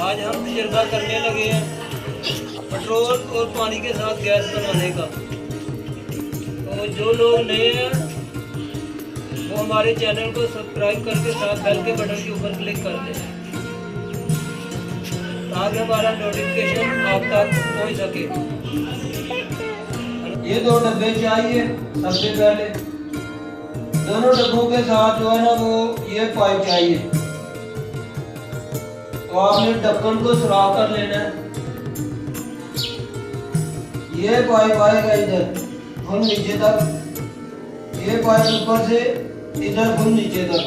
आज हम तजर्बा करने लगे हैं पेट्रोल और पानी के साथ गैस बनाने का। तो जो लोग नए हैं वो हमारे चैनल को सब्सक्राइब करके साथ बेल के बटन के ऊपर क्लिक कर दें ताकि हमारा नोटिफिकेशन आप तक पहुंच सके। ये 2 डब्बे चाहिए। सबसे पहले दोनों डब्बों के साथ जो है ना वो ये पाइप चाहिए। तो आपने ढक्कन को सुराख कर लेना है। ये पाइप आएगा इधर फुल नीचे तक, ये पाइप ऊपर से इधर फुल नीचे तक।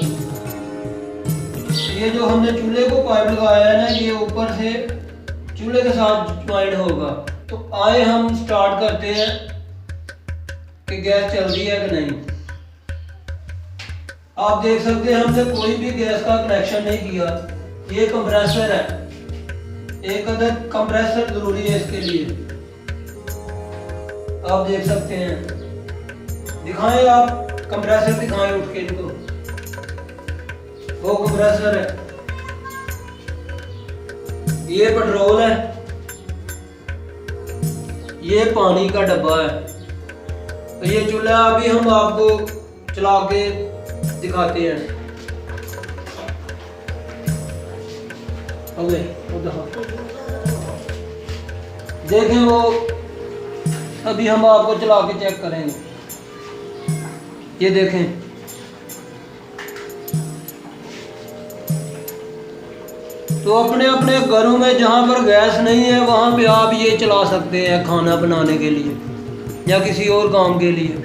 ये जो हमने चूल्हे को पाइप लगाया है ना ये ऊपर से चूल्हे के साथ ज्वाइन होगा। तो आए हम स्टार्ट करते हैं कि गैस चल रही है कि नहीं। आप देख सकते हैं हमने कोई भी गैस का कनेक्शन नहीं किया। ये कंप्रेसर है, एक अदद कंप्रेसर जरूरी है इसके लिए। आप देख सकते हैं, दिखाएं आप कंप्रेसर दिखाएं उठ के इनको। वो कंप्रेसर है, ये पेट्रोल है, ये पानी का डब्बा है। तो ये चूल्हा अभी हम आपको चला के दिखाते हैं। देखें वो अभी हम आपको चला के चेक करेंगे। ये देखें, तो अपने अपने घरों में जहां पर गैस नहीं है वहां पे आप ये चला सकते हैं खाना बनाने के लिए या किसी और काम के लिए।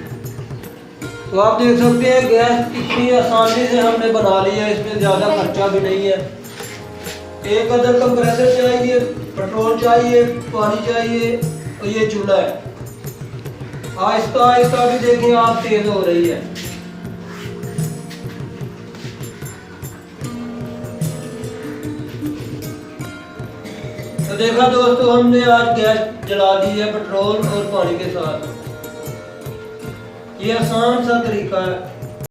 तो आप देख सकते हैं गैस इतनी आसानी से हमने बना ली है, इसमें ज़्यादा खर्चा भी नहीं है। एक अदर कंप्रेसर चाहिए, पेट्रोल चाहिए, पानी चाहिए और ये चूल्हा है। आहिस्ता आहिस्ता भी देखिए आप तेज हो रही है। तो देखा दोस्तों, हमने आज गैस जला दी है पेट्रोल और पानी के साथ। ये आसान सा तरीका है।